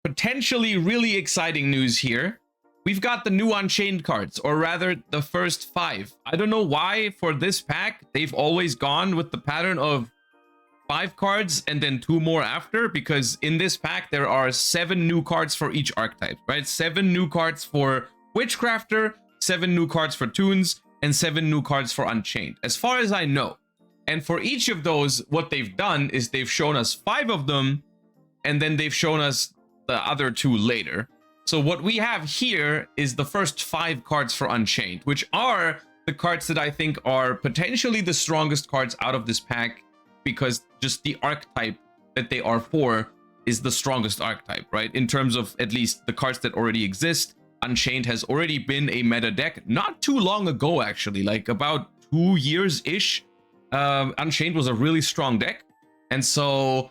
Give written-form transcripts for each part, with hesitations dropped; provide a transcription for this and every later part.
potentially really exciting news here. We've got the new Unchained cards, or rather the first 5. I don't know why for this pack they've always gone with the pattern of 5 cards and then 2 more after, because in this pack there are 7 new cards for each archetype, right? 7 new cards for Witchcrafter, 7 new cards for Toons, and 7 new cards for Unchained, as far as I know. And for each of those, what they've done is they've shown us 5 of them, and then they've shown us the other 2 later. So what we have here is the first 5 cards for Unchained, which are the cards that I think are potentially the strongest cards out of this pack, because just the archetype that they are for is the strongest archetype, right? In terms of at least the cards that already exist, Unchained has already been a meta deck not too long ago, actually, like about 2 years-ish. Unchained was a really strong deck, and so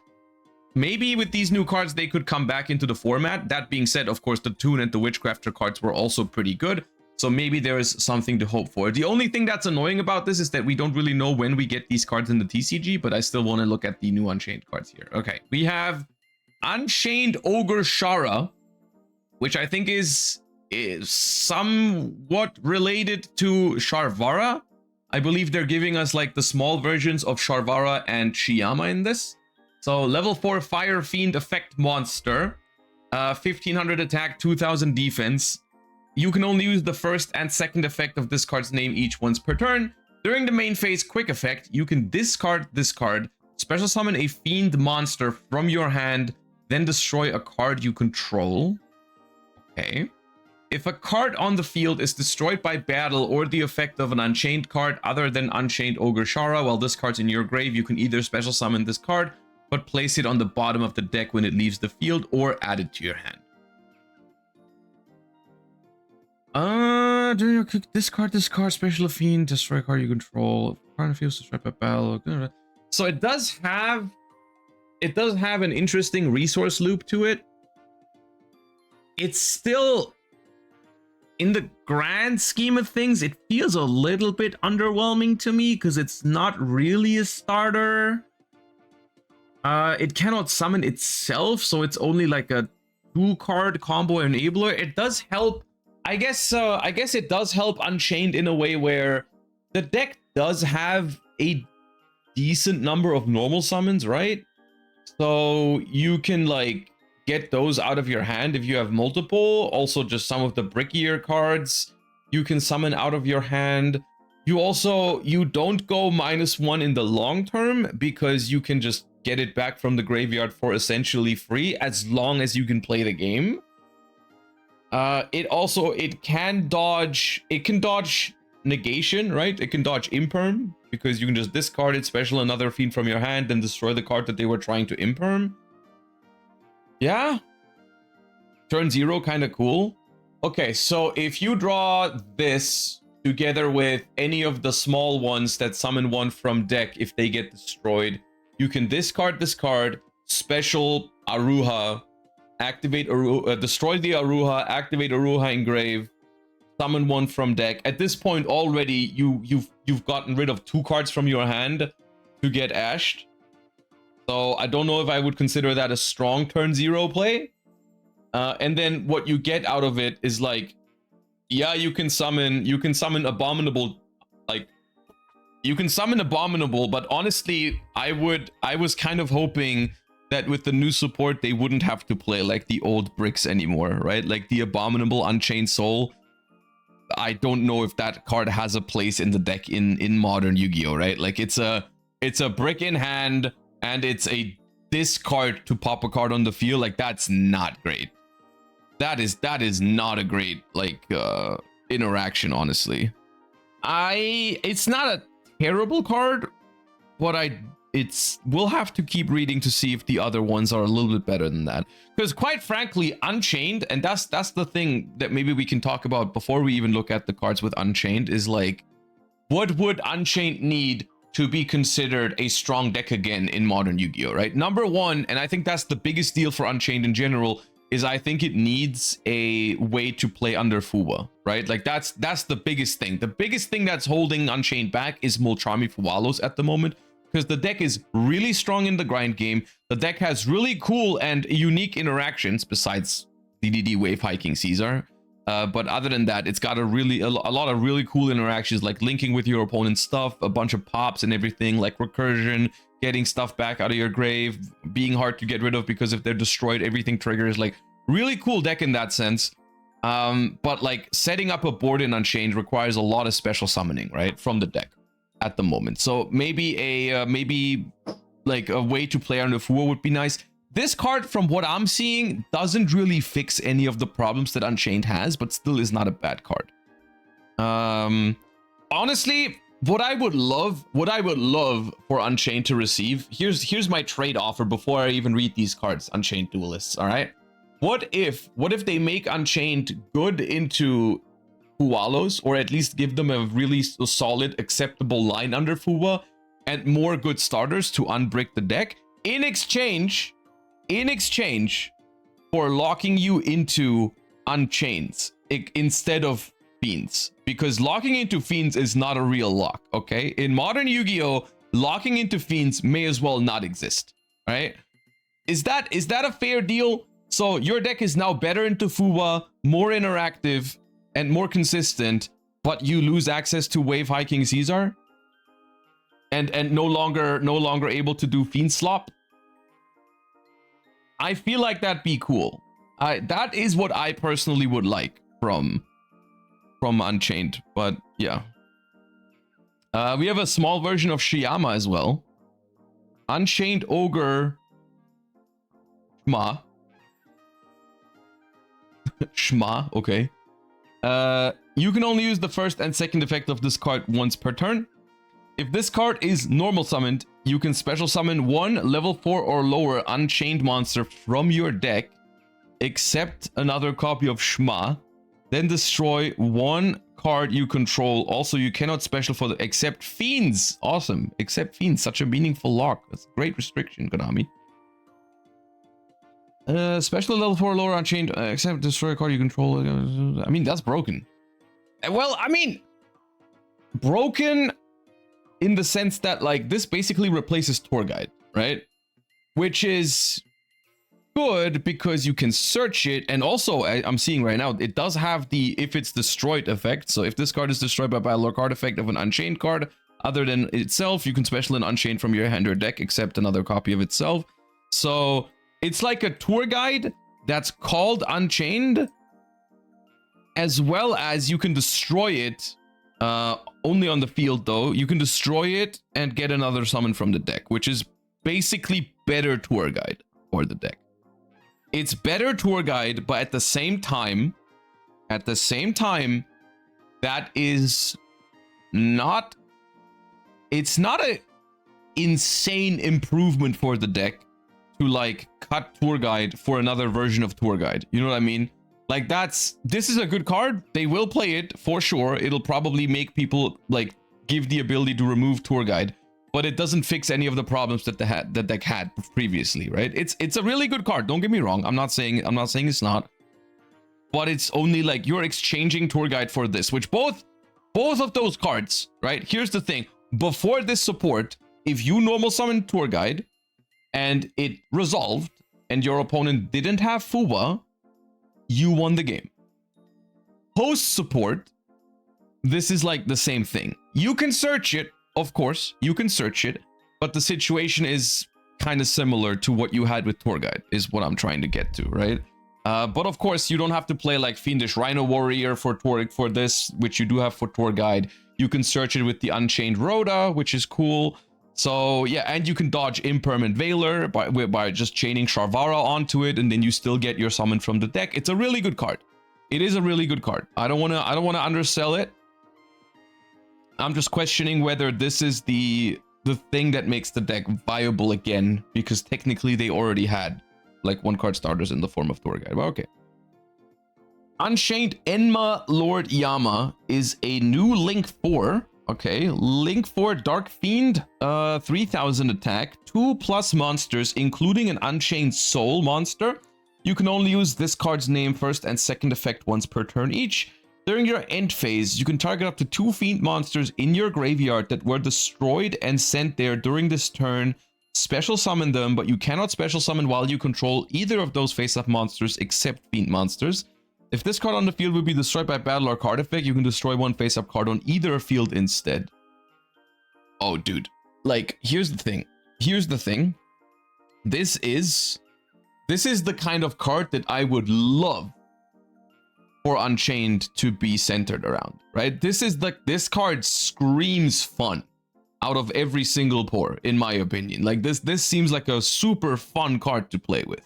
maybe with these new cards, they could come back into the format. That being said, of course, the Toon and the Witchcrafter cards were also pretty good. So maybe there is something to hope for. The only thing that's annoying about this is that we don't really know when we get these cards in the TCG, but I still want to look at the new Unchained cards here. Okay, we have Unchained Ogre Shara, which I think is somewhat related to Sharvara. I believe they're giving us like the small versions of Sharvara and Shiyama in this. So level 4 Fire Fiend effect monster, 1500 attack, 2000 defense. You can only use the first and second effect of this card's name each once per turn. During the main phase quick effect, you can discard this card, special summon a fiend monster from your hand, then destroy a card you control. Okay. If a card on the field is destroyed by battle or the effect of an Unchained card other than Unchained Ogre Shara, while this card's in your grave, you can either special summon this card, but place it on the bottom of the deck when it leaves the field, or add it to your hand. Do you discard this card, special fiend, destroy a card you control. Card on the field is destroyed by battle. So it does have an interesting resource loop to it. It's still, in the grand scheme of things, it feels a little bit underwhelming to me because it's not really a starter. It cannot summon itself, so it's only like a 2-card combo enabler. It does help. I guess it does help Unchained in a way where the deck does have a decent number of normal summons, right? So you can like get those out of your hand if you have multiple. Also, just some of the brickier cards you can summon out of your hand. You don't go -1 in the long term because you can just get it back from the graveyard for essentially free as long as you can play the game. It can dodge negation, right? It can dodge imperm because you can just discard it, special another fiend from your hand, then destroy the card that they were trying to imperm. Yeah. Turn 0, kind of cool. Okay, so if you draw this together with any of the small ones that summon one from deck, if they get destroyed, you can discard this card, special Aruha, activate Aruha, destroy the Aruha, activate Aruha engrave, summon one from deck. At this point already, you've gotten rid of 2 cards from your hand to get ashed. So I don't know if I would consider that a strong turn 0 play. And then what you get out of it is like, yeah, you can summon Abominable, like you can summon Abominable, but honestly, I was kind of hoping that with the new support, they wouldn't have to play like the old bricks anymore, right? Like the Abominable Unchained Soul. I don't know if that card has a place in the deck in modern Yu-Gi-Oh, right? Like it's a brick in hand and it's a discard to pop a card on the field. Like that's not great. That is not a great like interaction, honestly. It's not a terrible card, but we'll have to keep reading to see if the other ones are a little bit better than that. Because quite frankly, Unchained, and that's the thing that maybe we can talk about before we even look at the cards with Unchained, is like, what would Unchained need to be considered a strong deck again in modern Yu-Gi-Oh, right? Number one, and I think that's the biggest deal for Unchained in general, is I think it needs a way to play under Fuwa, right? Like that's the biggest thing. The biggest thing that's holding Unchained back is Multrami Fuwalos at the moment, because the deck is really strong in the grind game. The deck has really cool and unique interactions besides DDD Wave Hiking Caesar. But other than that, it's got a lot of really cool interactions, like linking with your opponent's stuff, a bunch of pops and everything, like recursion, getting stuff back out of your grave, being hard to get rid of because if they're destroyed, everything triggers. Like, really cool deck in that sense. But like setting up a board in Unchained requires a lot of special summoning, right, from the deck at the moment. So maybe like a way to play under Fuwa would be nice. This card, from what I'm seeing, doesn't really fix any of the problems that Unchained has, but still is not a bad card. Honestly, what I would love for Unchained to receive, here's my trade offer before I even read these cards, Unchained Duelists, all right? What if they make Unchained good into Fuwalos, or at least give them a really solid, acceptable line under Fuwa, and more good starters to unbrick the deck, in exchange for locking you into Unchaineds instead of Fiends, because locking into Fiends is not a real lock, okay? In modern Yu-Gi-Oh, locking into Fiends may as well not exist, right? Is that a fair deal? So your deck is now better into Fuwa, more interactive, and more consistent, but you lose access to Wave Hiking Caesar? And no longer able to do Fiend Slop? I feel like that'd be cool. That is what I personally would like from Unchained, but yeah. We have a small version of Shiyama as well. Unchained Ogre Shma. Shma, okay. You can only use the first and second effect of this card once per turn. If this card is normal summoned, you can special summon one level 4 or lower Unchained monster from your deck, except another copy of Shma, then destroy one card you control. Also, you cannot special for the except Fiends. Awesome. Except Fiends. Such a meaningful lock. That's a great restriction, Konami. Special level 4 or lower Unchained, except destroy a card you control. I mean, that's broken. Well, I mean, broken in the sense that, like, this basically replaces Tour Guide, right? Which is good because you can search it, and also I'm seeing right now it does have the if it's destroyed effect. So if this card is destroyed by battle or card effect of an Unchained card other than itself, you can special an Unchained from your hand or deck except another copy of itself. So it's like a Tour Guide that's called Unchained, as well as you can destroy it only on the field, though. You can destroy it and get another summon from the deck, which is basically better Tour Guide for the deck. It's better Tour Guide, but at the same time, that is not, it's not a insane improvement for the deck to like cut Tour Guide for another version of Tour Guide. You know what I mean? Like, this is a good card. They will play it for sure. It'll probably make people like give the ability to remove Tour Guide, but it doesn't fix any of the problems that the deck had previously, right? It's a really good card. Don't get me wrong. I'm not saying it's not, but it's only like you're exchanging Tour Guide for this, which both of those cards, right? Here's the thing. Before this support, if you normal summon Tour Guide and it resolved and your opponent didn't have Fuwa, you won the game. Post support, this is like the same thing. You can search it, of course, you can search it, but the situation is kind of similar to what you had with Tour Guide, is what I'm trying to get to, right? But of course, you don't have to play like Fiendish Rhino Warrior for this, which you do have for Tour Guide. You can search it with the Unchained Rhoda, which is cool. So yeah, and you can dodge Impermanent Veiler by just chaining Sharvara onto it, and then you still get your summon from the deck. It's a really good card. It is a really good card. I don't wanna undersell it. I'm just questioning whether this is the thing that makes the deck viable again, because technically they already had like one card starters in the form of Tour Guide. But okay. Unchained Enma Lord Yama is a new Link 4. Okay, Link 4 Dark Fiend, 3000 attack, 2+ monsters, including an Unchained Soul monster. You can only use this card's name first and second effect once per turn each. During your end phase, you can target up to 2 Fiend monsters in your graveyard that were destroyed and sent there during this turn special summon them, but you cannot special summon while you control either of those face-up monsters except fiend monsters. If this card on the field would be destroyed by battle or card effect, you can destroy one face-up card on either field instead. Oh, dude. Like, here's the thing. Here's the thing. This is the kind of card that I would love for Unchained to be centered around, right? This card screams fun out of every single pore, in my opinion. Like, this seems like a super fun card to play with.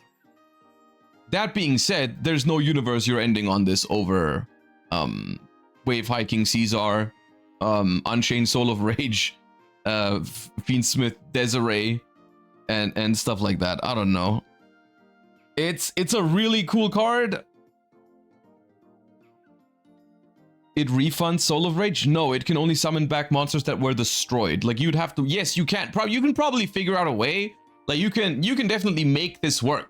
That being said, there's no universe you're ending on this over Wave Hiking Caesar, Unchained Soul of Rage, Fiend Smith Desiree, and stuff like that. I don't know. It's a really cool card. It refunds Soul of Rage? No, it can only summon back monsters that were destroyed. Like, you'd have to... Yes, you can. You can probably figure out a way. Like, you can definitely make this work.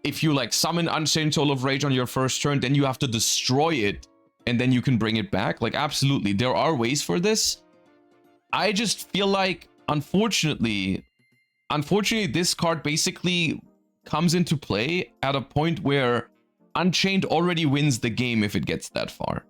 If you, like, summon Unchained Soul of Rage on your first turn, then you have to destroy it, and then you can bring it back. Like, absolutely. There are ways for this. I just feel like, unfortunately, this card basically comes into play at a point where Unchained already wins the game if it gets that far.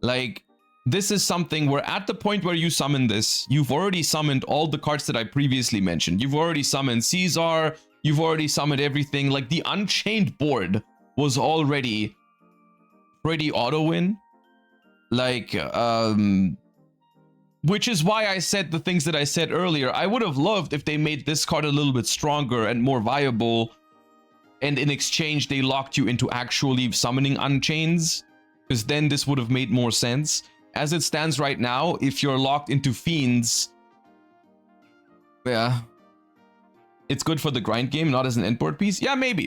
Like, this is something where at the point where you summon this, you've already summoned all the cards that I previously mentioned. You've already summoned Caesar, you've already summoned everything. Like, the Unchained board was already pretty auto-win. Like, which is why I said the things that I said earlier. I would have loved if they made this card a little bit stronger and more viable, and in exchange they locked you into actually summoning Unchains, because then this would have made more sense. As it stands right now, if you're locked into Fiends, yeah, it's good for the grind game, not as an endboard piece. Yeah, maybe,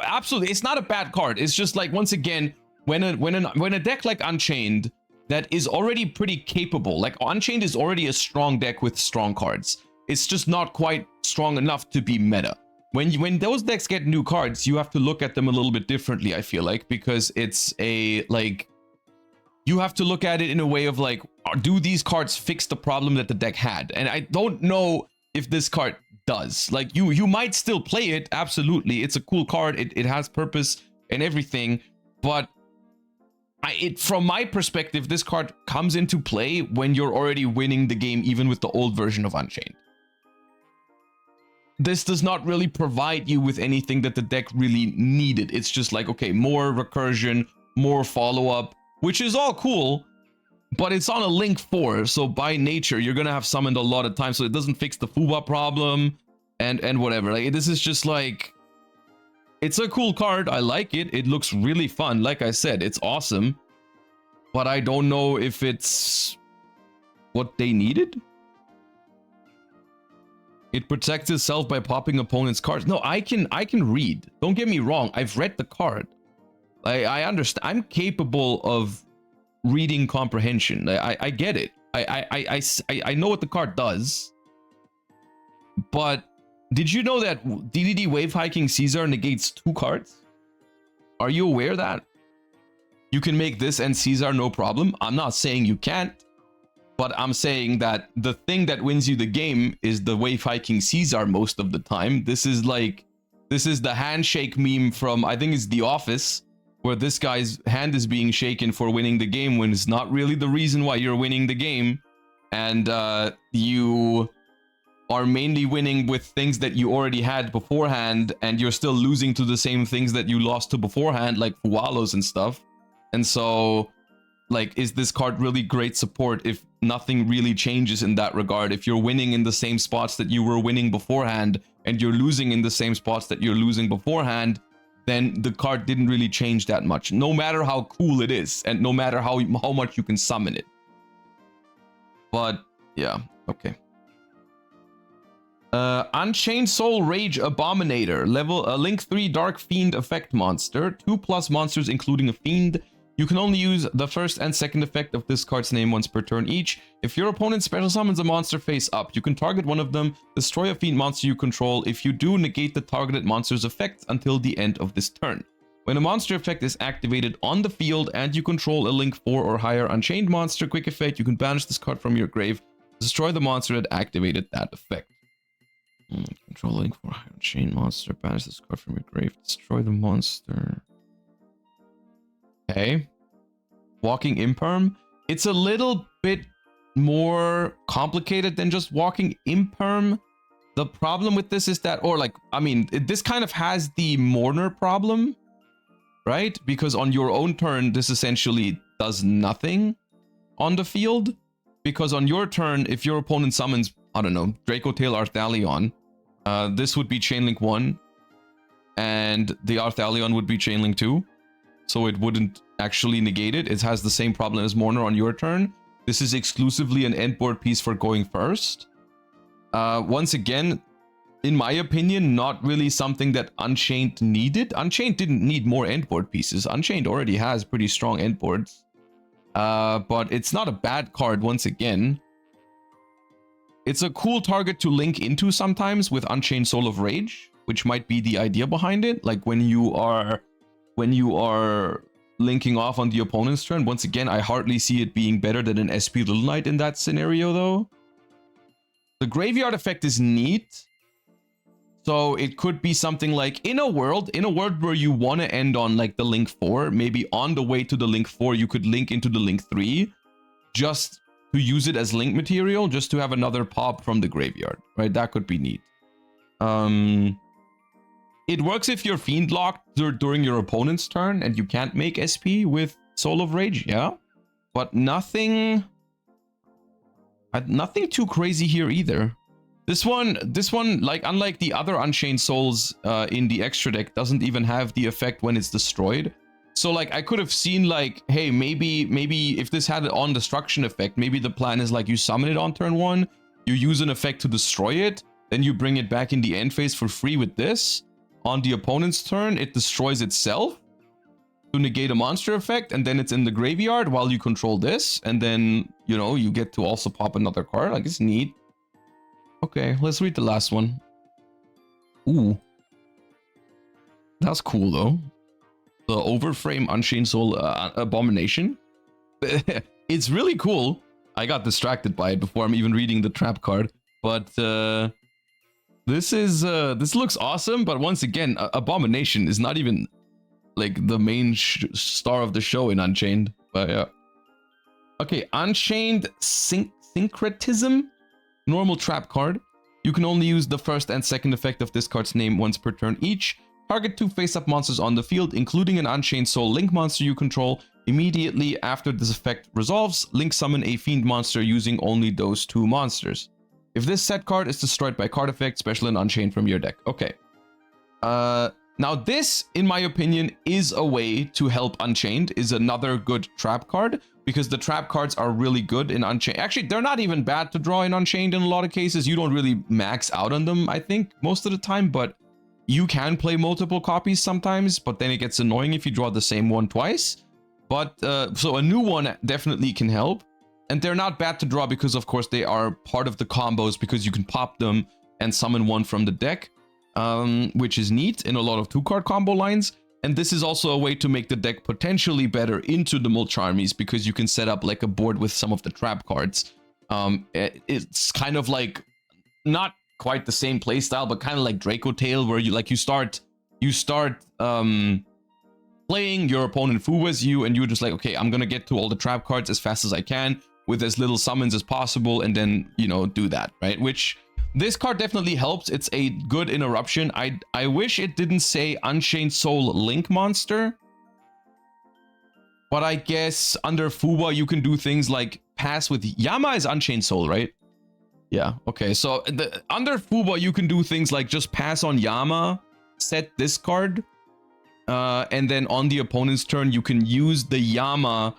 absolutely. It's not a bad card. It's just like, once again, when a deck like Unchained that is already pretty capable, like Unchained is already a strong deck with strong cards. It's just not quite strong enough to be meta. When those decks get new cards, you have to look at them a little bit differently, I feel like, because it's a, like, you have to look at it in a way of like, do these cards fix the problem that the deck had? And I don't know if this card does. Like, you might still play it, absolutely. It's a cool card, it has purpose and everything, but from my perspective, this card comes into play when you're already winning the game, even with the old version of Unchained. This does not really provide you with anything that the deck really needed. It's just like, okay, more recursion, more follow-up, which is all cool, but it's on a Link 4, so by nature, you're gonna have summoned a lot of times, so it doesn't fix the Fuba problem, and whatever. Like, this is just like... It's a cool card, I like it, it looks really fun, like I said, it's awesome, but I don't know if it's what they needed? It protects itself by popping opponent's cards. No, I can read. Don't get me wrong. I've read the card. I understand. I'm capable of reading comprehension. I get it. I know what the card does. But did you know that DDD Wave Hiking Caesar negates 2 cards? Are you aware of that? You can make this and Caesar no problem. I'm not saying you can't. But I'm saying that the thing that wins you the game is the Wave Hiking Caesar most of the time. This is the handshake meme from, I think it's The Office, where this guy's hand is being shaken for winning the game when it's not really the reason why you're winning the game. And you are mainly winning with things that you already had beforehand, and you're still losing to the same things that you lost to beforehand, like Fualos and stuff. And so, like, is this card really great support if nothing really changes in that regard? If you're winning in the same spots that you were winning beforehand, and you're losing in the same spots that you're losing beforehand, then the card didn't really change that much, no matter how cool it is, and no matter how much you can summon it. But, yeah, okay. Unchained Soul Rage Abominator, level Link 3 Dark Fiend effect monster, 2+ monsters including a fiend. You can only use the first and second effect of this card's name once per turn each. If your opponent special summons a monster face up, you can target one of them, destroy a fiend monster you control. If you do, negate the targeted monster's effects until the end of this turn. When a monster effect is activated on the field and you control a Link 4 or higher Unchained monster, quick effect, you can banish this card from your grave, destroy the monster that activated that effect. Control link for Unchained monster. Banish this card from your grave. Destroy the monster. Okay. Walking Imperm. It's a little bit more complicated than just walking Imperm. The problem with this is that, or like, I mean, this kind of has the mourner problem, right? Because on your own turn, this essentially does nothing on the field. Because on your turn, if your opponent summons, I don't know, Draco Tail Arthalion, this would be Chainlink 1, and the Arthalion would be Chainlink 2. So it wouldn't actually negate it. It has the same problem as Mourner on your turn. This is exclusively an endboard piece for going first. Once again, in my opinion, not really something that Unchained needed. Unchained didn't need more endboard pieces. Unchained already has pretty strong endboards. But it's not a bad card once again. It's a cool target to link into sometimes with Unchained Soul of Rage, which might be the idea behind it. Like when you are linking off on the opponent's turn. Once again, I hardly see it being better than an SP Little Knight in that scenario though. The graveyard effect is neat. So it could be something like in a world where you want to end on like the link 4, maybe on the way to the link 4, you could link into the link 3 just to use it as link material, just to have another pop from the graveyard, right? That could be neat. It works if you're fiend locked during your opponent's turn and you can't make SP with Soul of Rage, yeah. But nothing too crazy here either. This one, like unlike the other Unchained Souls in the extra deck, doesn't even have the effect when it's destroyed. So like I could have seen like, hey, maybe if this had an on destruction effect, maybe the plan is like you summon it on turn 1, you use an effect to destroy it, then you bring it back in the end phase for free with this. On the opponent's turn, it destroys itself to negate a monster effect, and then it's in the graveyard while you control this, and then, you know, you get to also pop another card. Like, it's neat. Okay, let's read the last one. Ooh. That's cool, though. The Overframe Unchained Soul Abomination. It's really cool. I got distracted by it before I'm even reading the trap card, but this looks awesome. But once again, Abomination is not even like the main star of the show in Unchained. But yeah. Okay, Unchained Syncretism. Normal trap card. You can only use the first and second effect of this card's name once per turn each. Target 2 face-up monsters on the field, including an Unchained Soul Link monster you control. Immediately after this effect resolves, Link summon a Fiend monster using only those 2 monsters. If this set card is destroyed by card effect, special and Unchained from your deck. Okay. Now this, in my opinion, is a way to help Unchained, is another good trap card, because the trap cards are really good in Unchained. Actually, they're not even bad to draw in Unchained in a lot of cases. You don't really max out on them, I think, most of the time, but you can play multiple copies sometimes, but then it gets annoying if you draw the same one twice. But, so a new one definitely can help. And they're not bad to draw because, of course, they are part of the combos because you can pop them and summon one from the deck, which is neat in a lot of 2-card combo lines. And this is also a way to make the deck potentially better into the mulch armies because you can set up like a board with some of the trap cards. It's kind of like not quite the same playstyle, but kind of like Draco Tail, where you start playing, your opponent fuwas you, and you're just like, okay, I'm gonna get to all the trap cards as fast as I can with as little summons as possible, and then, you know, do that, right? Which this card definitely helps. It's a good interruption. I wish it didn't say Unchained Soul Link monster, but I guess under Fuwa you can do things like pass with Yama is Unchained Soul, right? Yeah, okay, so under Fuwa you can do things like just pass on Yama, set this card, and then on the opponent's turn you can use the Yama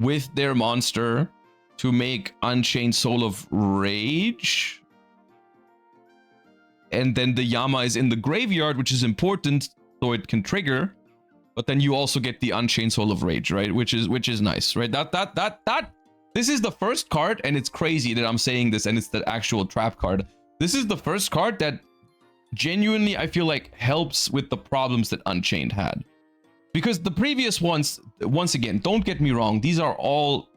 with their monster to make Unchained Soul of Rage. And then the Yama is in the graveyard, which is important, so it can trigger. But then you also get the Unchained Soul of Rage, right? Which is nice, right? This is the first card, and it's crazy that I'm saying this, and it's the actual trap card. This is the first card that genuinely I feel like helps with the problems that Unchained had. Because the previous ones, once again, don't get me wrong, these are all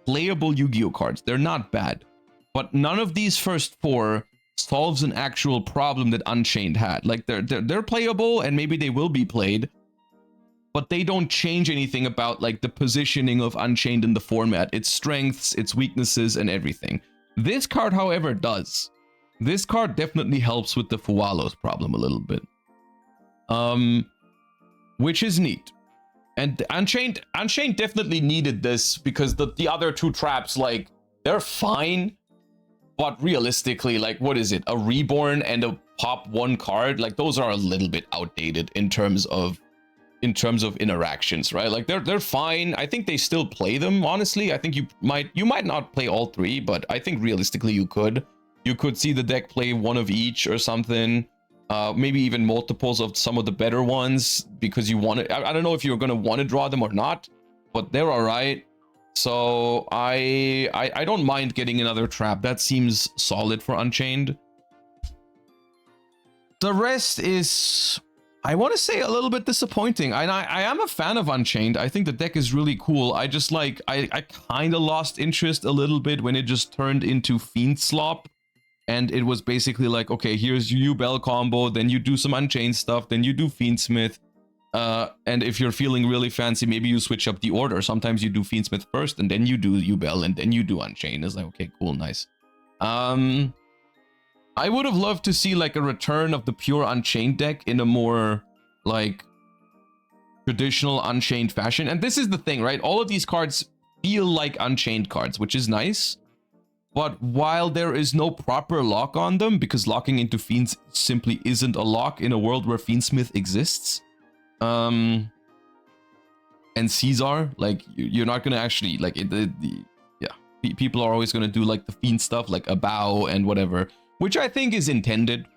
playable Yu-Gi-Oh cards. They're not bad. But none of these first 4 solves an actual problem that Unchained had. Like they're playable and maybe they will be played, but they don't change anything about like the positioning of Unchained in the format, its strengths, its weaknesses, and everything. This card, however, does. This card definitely helps with the Fualos problem a little bit. Which is neat. And Unchained definitely needed this because the other two traps, like, they're fine, but realistically, like, what is it? A Reborn and a pop one card? Like, those are a little bit outdated in terms of interactions, right? Like, they're fine. I think they still play them, honestly. I think you might not play all three, but I think realistically you could. You could see the deck play one of each or something. Maybe even multiples of some of the better ones because you want to. I don't know if you're going to want to draw them or not, but they're all right. So I don't mind getting another trap. That seems solid for Unchained. The rest is, I want to say, a little bit disappointing. I am a fan of Unchained. I think the deck is really cool. I just like, I kind of lost interest a little bit when it just turned into Fiend Slop. And it was basically like, okay, here's Yugioh combo, then you do some Unchained stuff, then you do Fiendsmith. And if you're feeling really fancy, maybe you switch up the order. Sometimes you do Fiendsmith first, and then you do Yugioh, and then you do Unchained. It's like, okay, cool, nice. I would have loved to see like a return of the pure Unchained deck in a more like traditional Unchained fashion. And this is the thing, right? All of these cards feel like Unchained cards, which is nice. But while there is no proper lock on them, because locking into Fiends simply isn't a lock in a world where Fiendsmith exists, and Caesar, like, you're not gonna actually, like, people are always gonna do like the Fiend stuff, like a bow and whatever, which I think is intended.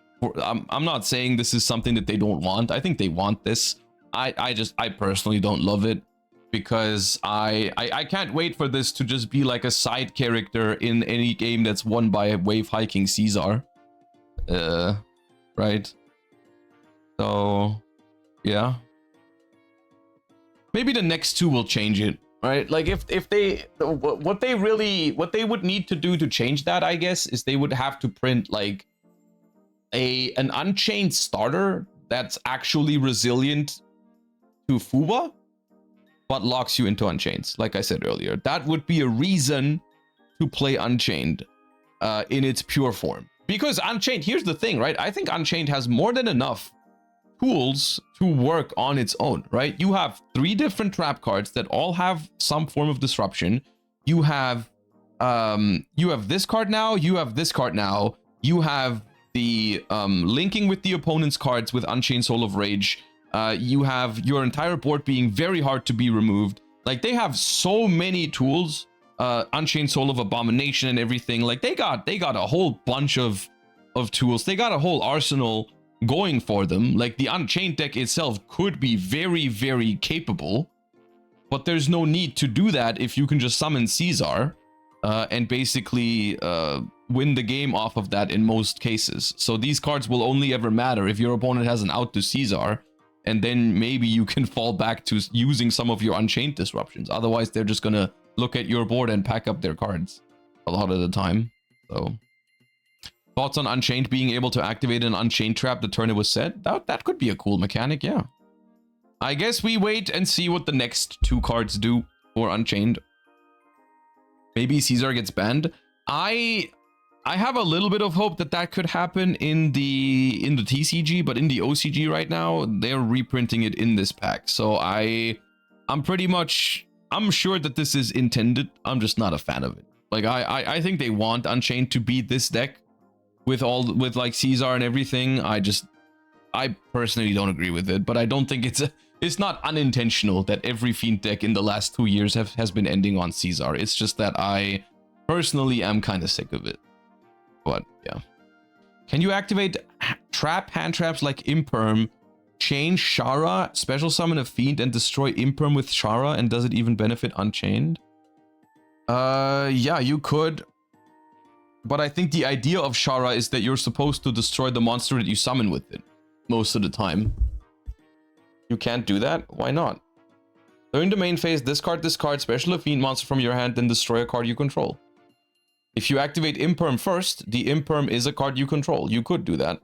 I'm not saying this is something that they don't want. I think they want this. I personally don't love it. Because I can't wait for this to just be like a side character in any game that's won by a wave hiking Caesar. Right? So, yeah. Maybe the next two will change it, right? Like if they, what they would need to do to change that, I guess, is they would have to print like an Unchained starter that's actually resilient to Fuba, but locks you into Unchaineds, like I said earlier. That would be a reason to play Unchained in its pure form. Because Unchained, here's the thing, right? I think Unchained has more than enough tools to work on its own, right? You have 3 different trap cards that all have some form of disruption. You have this card now, you have this card now, you have the linking with the opponent's cards with Unchained Soul of Rage. You have your entire board being very hard to be removed. Like, they have so many tools, Unchained Soul of Abomination and everything. Like, they got a whole bunch of tools. They got a whole arsenal going for them. Like, the Unchained deck itself could be very, very capable, but there's no need to do that if you can just summon Caesar and basically win the game off of that in most cases. So these cards will only ever matter if your opponent has an out to Caesar, and then maybe you can fall back to using some of your Unchained disruptions. Otherwise, they're just gonna look at your board and pack up their cards a lot of the time. So, thoughts on Unchained being able to activate an Unchained trap the turn it was set? That could be a cool mechanic, yeah. I guess we wait and see what the next 2 cards do for Unchained. Maybe Caesar gets banned. I have a little bit of hope that could happen in the TCG, but in the OCG right now, they're reprinting it in this pack. So I'm sure that this is intended. I'm just not a fan of it. Like, I think they want Unchained to be this deck with like Caesar and everything. I personally don't agree with it, but I don't think it's not unintentional that every Fiend deck in the last 2 years has been ending on Caesar. It's just that I personally am kind of sick of it. But yeah, can you activate hand traps like Imperm, change Shara, special summon a Fiend, and destroy Imperm with Shara? And does it even benefit Unchained? Yeah, you could. But I think the idea of Shara is that you're supposed to destroy the monster that you summon with it most of the time. You can't do that? Why not? During the main phase, discard, special a Fiend monster from your hand, then destroy a card you control. If you activate Imperm first, the Imperm is a card you control. You could do that.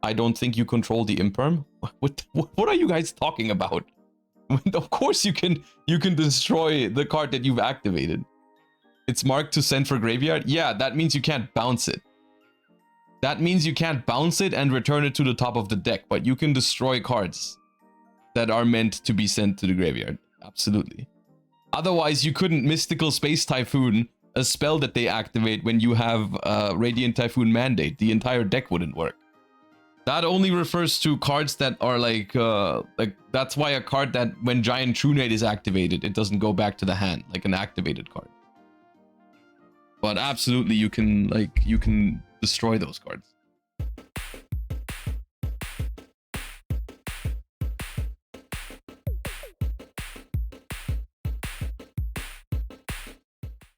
I don't think you control the Imperm. What are you guys talking about? Of course you can destroy the card that you've activated. It's marked to send for graveyard. Yeah, that means you can't bounce it. That means you can't bounce it and return it to the top of the deck, but you can destroy cards that are meant to be sent to the graveyard. Absolutely. Otherwise, you couldn't Mystical Space Typhoon, a spell that they activate when you have Radiant Typhoon Mandate. The entire deck wouldn't work. That only refers to cards that are like that's why a card that when Giant Trunade is activated, it doesn't go back to the hand, like an activated card. But absolutely, you can destroy those cards.